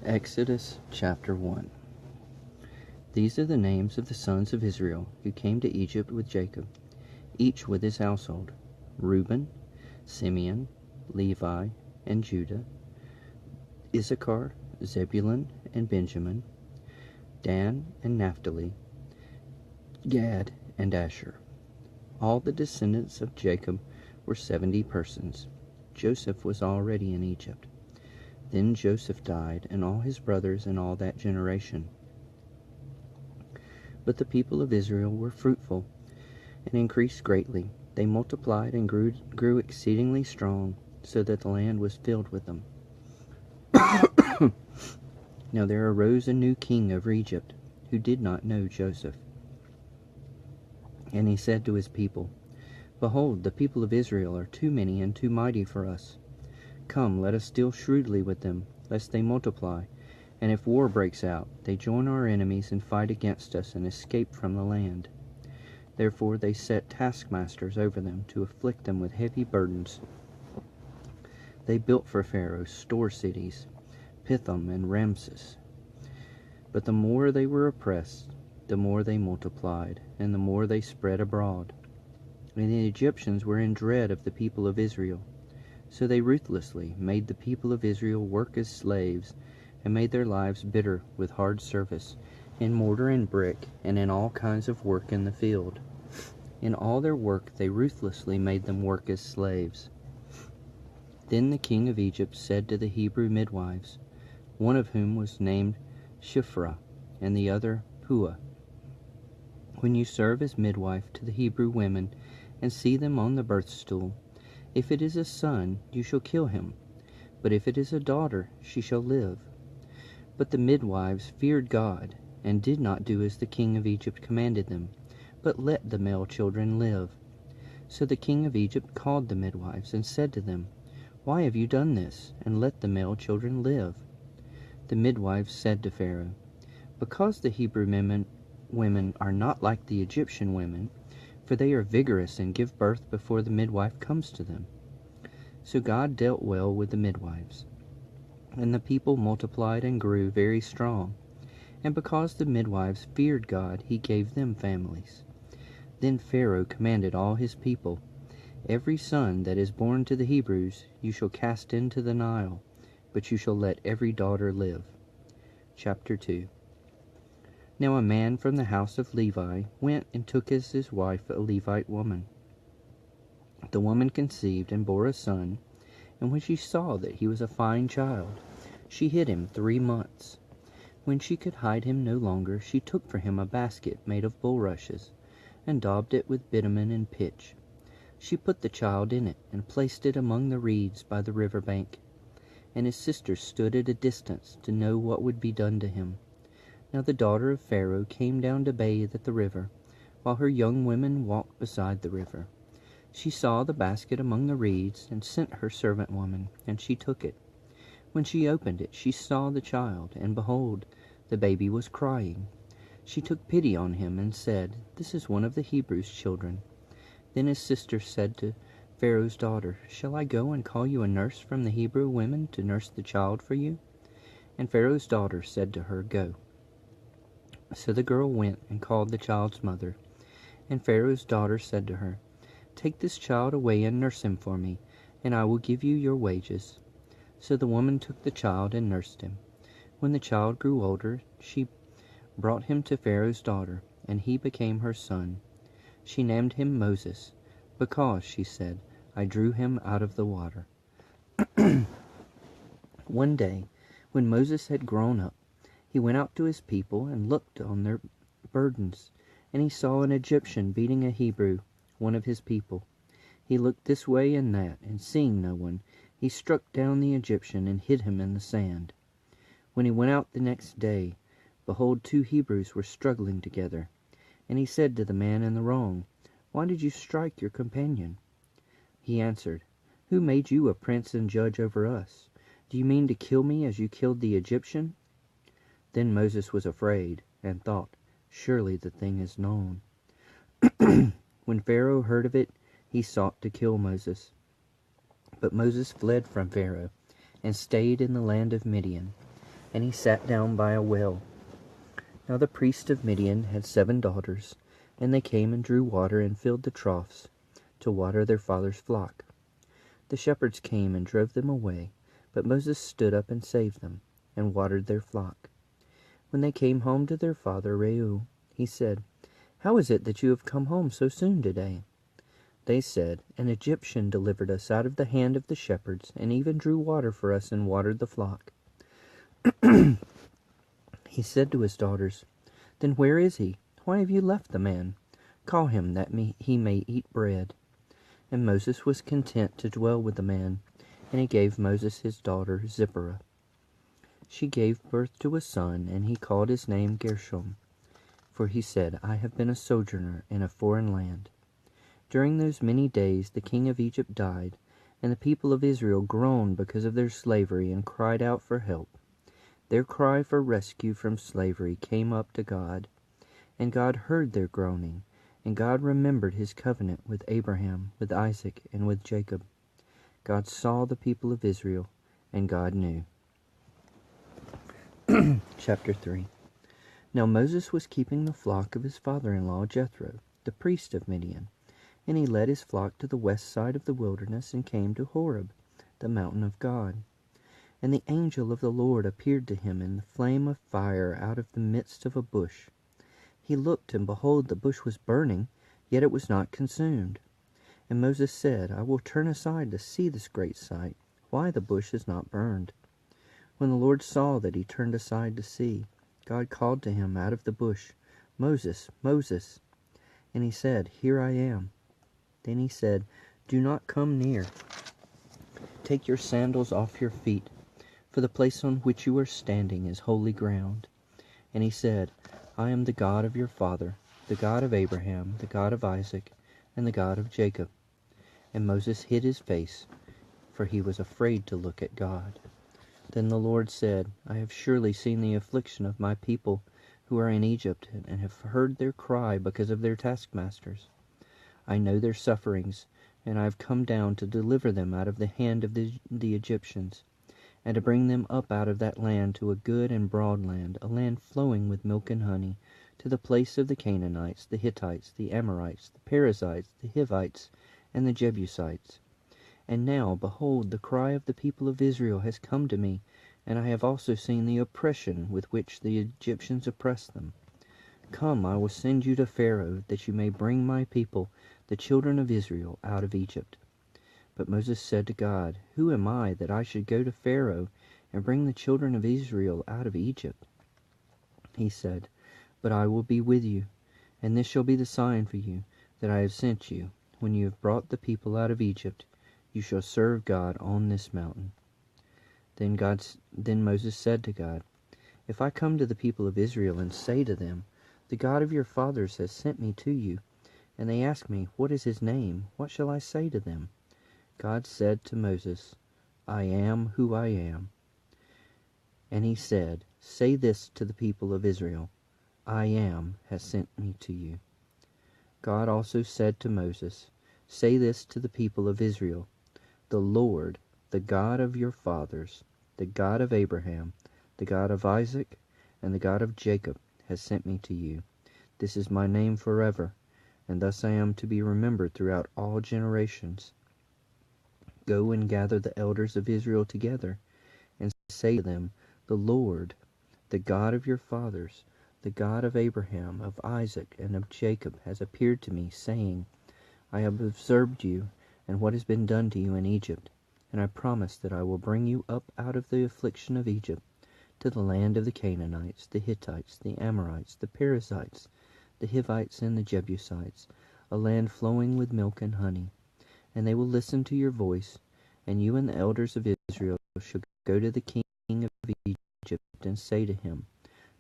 Exodus chapter 1. These are the names of the sons of Israel who came to Egypt with Jacob, each with his household: Reuben, Simeon, Levi, and Judah; Issachar, Zebulun, and Benjamin; Dan and Naphtali; Gad and Asher. All the descendants of Jacob were 70 persons. Joseph was already in Egypt. Then Joseph died, and all his brothers and all that generation. But the people of Israel were fruitful and increased greatly. They multiplied and grew exceedingly strong, so that the land was filled with them. Now there arose a new king over Egypt, who did not know Joseph. And he said to his people, Behold, the people of Israel are too many and too mighty for us. Come, let us deal shrewdly with them, lest they multiply, and if war breaks out, they join our enemies and fight against us and escape from the land. Therefore they set taskmasters over them to afflict them with heavy burdens. They built for Pharaoh store cities, Pithom and Ramses. But the more they were oppressed, the more they multiplied, and the more they spread abroad. And the Egyptians were in dread of the people of Israel. So they ruthlessly made the people of Israel work as slaves, and made their lives bitter with hard service, in mortar and brick, and in all kinds of work in the field. In all their work they ruthlessly made them work as slaves. Then the king of Egypt said to the Hebrew midwives, one of whom was named Shiphrah, and the other Puah, When you serve as midwife to the Hebrew women, and see them on the birth stool, if it is a son, you shall kill him, but if it is a daughter, she shall live. But the midwives feared God, and did not do as the king of Egypt commanded them, but let the male children live. So the king of Egypt called the midwives, and said to them, Why have you done this, and let the male children live? The midwives said to Pharaoh, Because the Hebrew women are not like the Egyptian women, for they are vigorous and give birth before the midwife comes to them. So God dealt well with the midwives. And the people multiplied and grew very strong. And because the midwives feared God, he gave them families. Then Pharaoh commanded all his people, Every son that is born to the Hebrews you shall cast into the Nile, but you shall let every daughter live. Chapter 2. Now a man from the house of Levi went and took as his wife a Levite woman. The woman conceived and bore a son, and when she saw that he was a fine child, she hid him 3 months. When she could hide him no longer, she took for him a basket made of bulrushes, and daubed it with bitumen and pitch. She put the child in it, and placed it among the reeds by the river bank. And his sisters stood at a distance to know what would be done to him. Now the daughter of Pharaoh came down to bathe at the river, while her young women walked beside the river. She saw the basket among the reeds, and sent her servant woman, and she took it. When she opened it, she saw the child, and behold, the baby was crying. She took pity on him, and said, This is one of the Hebrews' children. Then his sister said to Pharaoh's daughter, Shall I go and call you a nurse from the Hebrew women to nurse the child for you? And Pharaoh's daughter said to her, Go. So the girl went and called the child's mother. And Pharaoh's daughter said to her, Take this child away and nurse him for me, and I will give you your wages. So the woman took the child and nursed him. When the child grew older, she brought him to Pharaoh's daughter, and he became her son. She named him Moses, because, she said, I drew him out of the water. One day, when Moses had grown up, he went out to his people and looked on their burdens, and he saw an Egyptian beating a Hebrew, one of his people. He looked this way and that, and seeing no one, he struck down the Egyptian and hid him in the sand. When he went out the next day, behold, 2 Hebrews were struggling together. And he said to the man in the wrong, Why did you strike your companion? He answered, Who made you a prince and judge over us? Do you mean to kill me as you killed the Egyptian? Then Moses was afraid, and thought, Surely the thing is known. When Pharaoh heard of it, he sought to kill Moses. But Moses fled from Pharaoh, and stayed in the land of Midian. and he sat down by a well. Now the priest of Midian had 7 daughters, and they came and drew water and filled the troughs to water their father's flock. The shepherds came and drove them away, but Moses stood up and saved them, and watered their flock. When they came home to their father Reuel, he said, "How is it that you have come home so soon today?" They said, "An Egyptian delivered us out of the hand of the shepherds, and even drew water for us and watered the flock." He said to his daughters, "Then where is he? Why have you left the man? Call him, that he may eat bread." And Moses was content to dwell with the man, and he gave Moses his daughter Zipporah. She gave birth to a son, and he called his name Gershom, for he said, "I have been a sojourner in a foreign land." During those many days the king of Egypt died, and the people of Israel groaned because of their slavery and cried out for help. Their cry for rescue from slavery came up to God, and God heard their groaning, and God remembered his covenant with Abraham, with Isaac, and with Jacob. God saw the people of Israel, and God knew. Chapter 3. Now Moses was keeping the flock of his father-in-law Jethro, the priest of Midian, and he led his flock to the west side of the wilderness and came to Horeb, the mountain of God. And the angel of the Lord appeared to him in the flame of fire out of the midst of a bush. He looked, and behold, the bush was burning, yet it was not consumed. And Moses said, "I will turn aside to see this great sight, why the bush is not burned." When the Lord saw that he turned aside to see, God called to him out of the bush, "Moses, Moses." And he said, "Here I am." Then he said, "Do not come near. Take your sandals off your feet, for the place on which you are standing is holy ground." And he said, "I am the God of your father, the God of Abraham, the God of Isaac, and the God of Jacob." And Moses hid his face, for he was afraid to look at God. Then the Lord said, "I have surely seen the affliction of my people who are in Egypt, and have heard their cry because of their taskmasters. I know their sufferings, and I have come down to deliver them out of the hand of the Egyptians, and to bring them up out of that land to a good and broad land, a land flowing with milk and honey, to the place of the Canaanites, the Hittites, the Amorites, the Perizzites, the Hivites, and the Jebusites. And now, behold, the cry of the people of Israel has come to me, and I have also seen the oppression with which the Egyptians oppress them. Come, I will send you to Pharaoh, that you may bring my people, the children of Israel, out of Egypt." But Moses said to God, "Who am I that I should go to Pharaoh and bring the children of Israel out of Egypt?" He said, "But I will be with you, and this shall be the sign for you that I have sent you. When you have brought the people out of Egypt, you shall serve God on this mountain." Then Moses said to God, "If I come to the people of Israel and say to them, 'The God of your fathers has sent me to you,' and they ask me, 'What is his name?' what shall I say to them?" God said to Moses, "I am who I am." And he said, "Say this to the people of Israel, 'I am has sent me to you.'" God also said to Moses, "Say this to the people of Israel, 'The Lord, the God of your fathers, the God of Abraham, the God of Isaac, and the God of Jacob, has sent me to you. This is my name forever, and thus I am to be remembered throughout all generations. Go and gather the elders of Israel together, and say to them, 'The Lord, the God of your fathers, the God of Abraham, of Isaac, and of Jacob, has appeared to me, saying, I have observed you and what has been done to you in Egypt, and I promise that I will bring you up out of the affliction of Egypt to the land of the Canaanites, the Hittites, the Amorites, the Perizzites, the Hivites, and the Jebusites, a land flowing with milk and honey. And they will listen to your voice, and you and the elders of Israel shall go to the king of Egypt and say to him,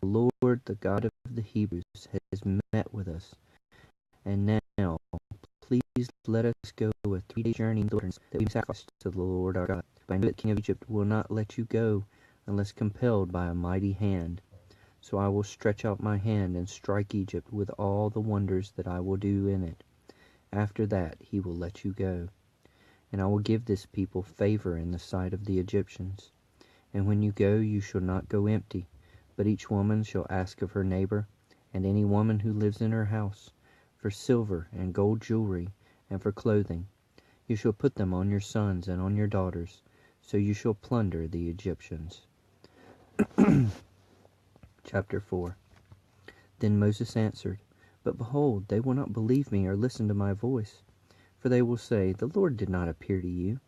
The Lord, the God of the Hebrews, has met with us. And now, please let us go a 3-day journey in the wilderness, that we may sacrifice to the Lord our God. But I know that the king of Egypt will not let you go unless compelled by a mighty hand. So I will stretch out my hand and strike Egypt with all the wonders that I will do in it. After that he will let you go. And I will give this people favor in the sight of the Egyptians. And when you go, you shall not go empty, but each woman shall ask of her neighbor, and any woman who lives in her house, for silver and gold jewelry, and for clothing. You shall put them on your sons and on your daughters, so you shall plunder the Egyptians. Chapter 4. Then Moses answered, But behold, they will not believe me or listen to my voice. For they will say, The Lord did not appear to you.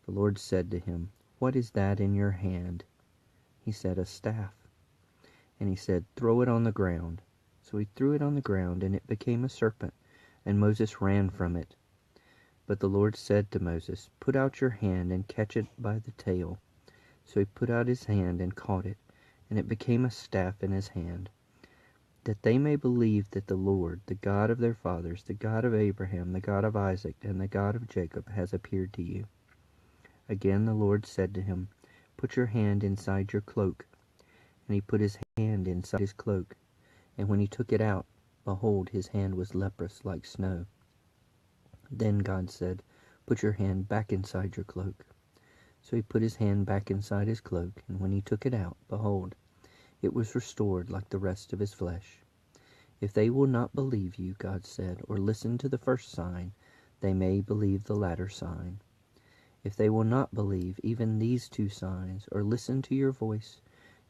The Lord said to him, What is that in your hand? He said, A staff. And he said, Throw it on the ground. So he threw it on the ground, and it became a serpent, and Moses ran from it. But the Lord said to Moses, Put out your hand and catch it by the tail. So he put out his hand and caught it, and it became a staff in his hand, that they may believe that the Lord, the God of their fathers, the God of Abraham, the God of Isaac, and the God of Jacob, has appeared to you. Again the Lord said to him, Put your hand inside your cloak. And he put his hand inside his cloak, and when he took it out, behold, his hand was leprous like snow. Then God said, Put your hand back inside your cloak. So he put his hand back inside his cloak, and when he took it out, behold, it was restored like the rest of his flesh. If they will not believe you, God said, or listen to the first sign, they may believe the latter sign. If they will not believe even these two signs, or listen to your voice,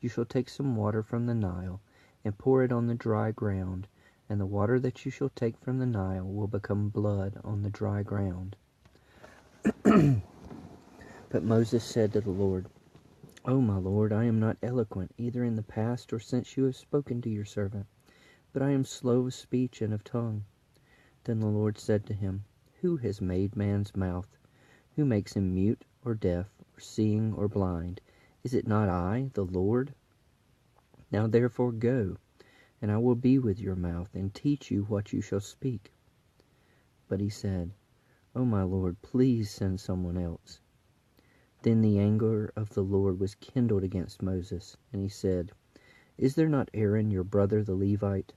you shall take some water from the Nile, and pour it on the dry ground, and the water that you shall take from the Nile will become blood on the dry ground. But Moses said to the Lord, O my Lord, I am not eloquent, either in the past or since you have spoken to your servant, but I am slow of speech and of tongue. Then the Lord said to him, Who has made man's mouth? Who makes him mute or deaf, or seeing or blind? Is it not I, the Lord? Now therefore go, and I will be with your mouth, and teach you what you shall speak. But he said, O my Lord, please send someone else. Then the anger of the Lord was kindled against Moses, and he said, Is there not Aaron your brother the Levite?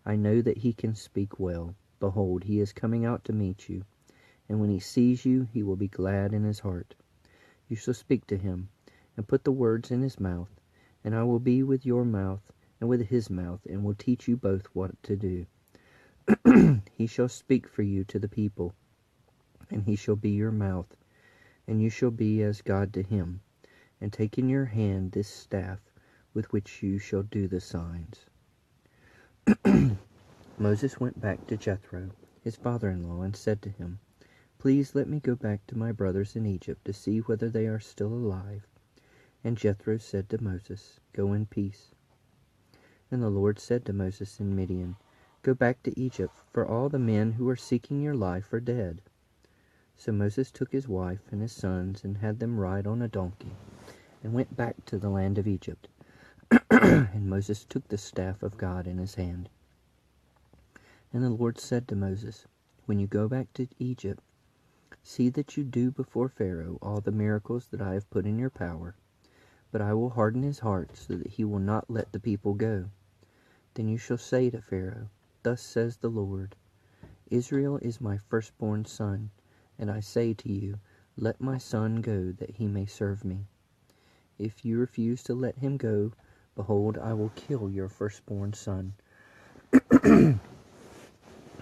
I know that he can speak well. Behold, he is coming out to meet you, and when he sees you, he will be glad in his heart. You shall speak to him, and put the words in his mouth, and I will be with your mouth and with his mouth, and will teach you both what to do. He shall speak for you to the people, and he shall be your mouth, and you shall be as God to him, and take in your hand this staff with which you shall do the signs. Moses went back to Jethro, his father-in-law, and said to him, Please let me go back to my brothers in Egypt to see whether they are still alive. And Jethro said to Moses, Go in peace. And the Lord said to Moses in Midian, Go back to Egypt, for all the men who are seeking your life are dead. So Moses took his wife and his sons and had them ride on a donkey, and went back to the land of Egypt. And Moses took the staff of God in his hand. And the Lord said to Moses, When you go back to Egypt, see that you do before Pharaoh all the miracles that I have put in your power, but I will harden his heart so that he will not let the people go. Then you shall say to Pharaoh, Thus says the Lord, Israel is my firstborn son, and I say to you, Let my son go, that he may serve me. If you refuse to let him go, behold, I will kill your firstborn son.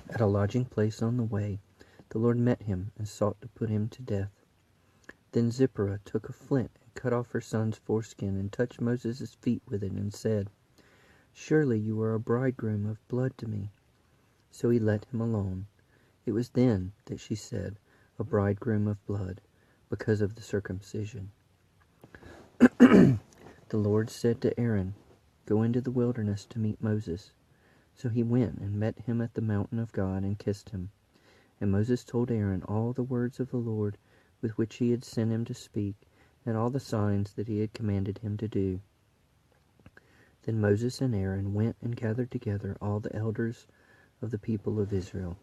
At a lodging place on the way, the Lord met him and sought to put him to death. Then Zipporah took a flint and cut off her son's foreskin and touched Moses' feet with it and said, Surely you are a bridegroom of blood to me. So he let him alone. It was then that she said, a bridegroom of blood, because of the circumcision. The Lord said to Aaron, Go into the wilderness to meet Moses. So he went and met him at the mountain of God and kissed him. And Moses told Aaron all the words of the Lord with which he had sent him to speak, and all the signs that he had commanded him to do. Then Moses and Aaron went and gathered together all the elders of the people of Israel.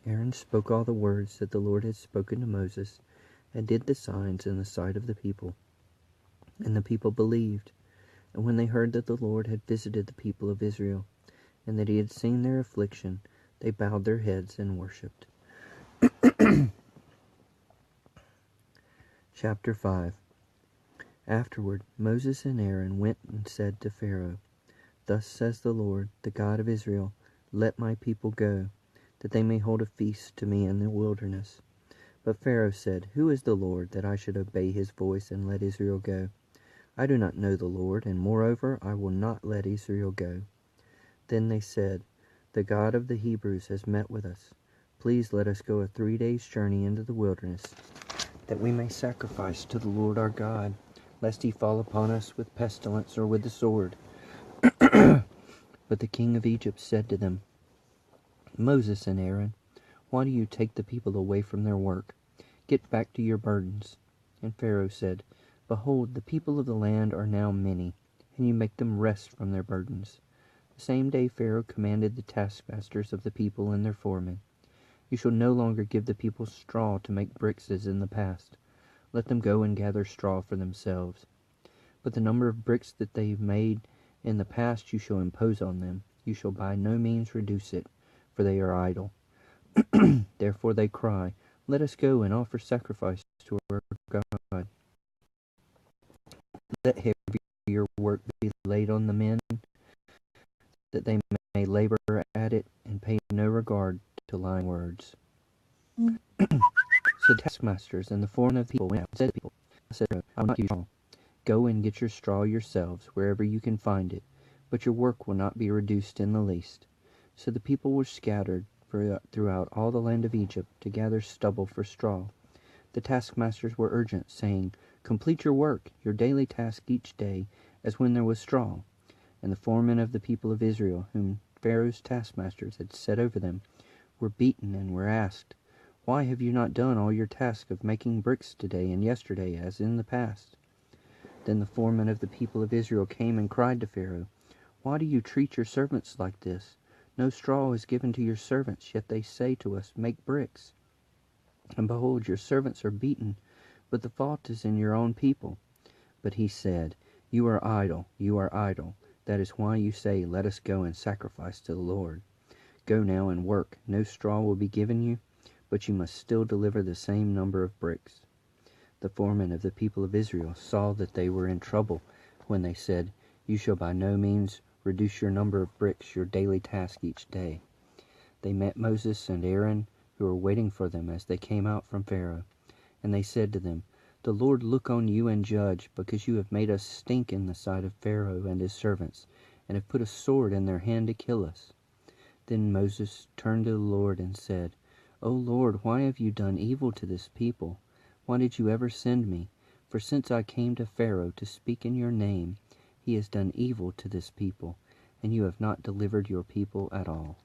Aaron spoke all the words that the Lord had spoken to Moses, and did the signs in the sight of the people. And the people believed. And when they heard that the Lord had visited the people of Israel, and that he had seen their affliction, they bowed their heads and worshipped. Chapter 5. Afterward Moses and Aaron went and said to Pharaoh, Thus says the Lord, the God of Israel, Let my people go, that they may hold a feast to me in the wilderness. But Pharaoh said, Who is the Lord, that I should obey his voice and let Israel go? I do not know the Lord, and moreover I will not let Israel go. Then they said, The God of the Hebrews has met with us. Please let us go a 3 days' journey into the wilderness, that we may sacrifice to the Lord our God, lest he fall upon us with pestilence or with the sword. But the king of Egypt said to them, Moses and Aaron, why do you take the people away from their work? Get back to your burdens. And Pharaoh said, Behold, the people of the land are now many, and you make them rest from their burdens. The same day Pharaoh commanded the taskmasters of the people and their foremen, You shall no longer give the people straw to make bricks as in the past. Let them go and gather straw for themselves. But the number of bricks that they made in the past you shall impose on them. You shall by no means reduce it, for they are idle. Therefore they cry, Let us go and offer sacrifice to our God. Let heavier work be laid on the men, that they may labor at it and pay no regard to lying words. So the taskmasters and the foremen of the people went out and said to the people, I will not give you straw. Go and get your straw yourselves, wherever you can find it, but your work will not be reduced in the least. So the people were scattered throughout all the land of Egypt to gather stubble for straw. The taskmasters were urgent, saying, Complete your work, your daily task each day, as when there was straw. And the foremen of the people of Israel, whom Pharaoh's taskmasters had set over them, were beaten and were asked, Why have you not done all your task of making bricks today and yesterday, as in the past? Then the foremen of the people of Israel came and cried to Pharaoh, Why do you treat your servants like this? No straw is given to your servants, yet they say to us, Make bricks. And behold, your servants are beaten, but the fault is in your own people. But he said, You are idle, you are idle. That is why you say, Let us go and sacrifice to the Lord. Go now and work. No straw will be given you, but you must still deliver the same number of bricks. The foremen of the people of Israel saw that they were in trouble when they said, You shall by no means reduce your number of bricks, your daily task each day. They met Moses and Aaron, who were waiting for them as they came out from Pharaoh. And they said to them, The Lord look on you and judge, because you have made us stink in the sight of Pharaoh and his servants, and have put a sword in their hand to kill us. Then Moses turned to the Lord and said, O Lord, why have you done evil to this people? Why did you ever send me? For since I came to Pharaoh to speak in your name, he has done evil to this people, and you have not delivered your people at all.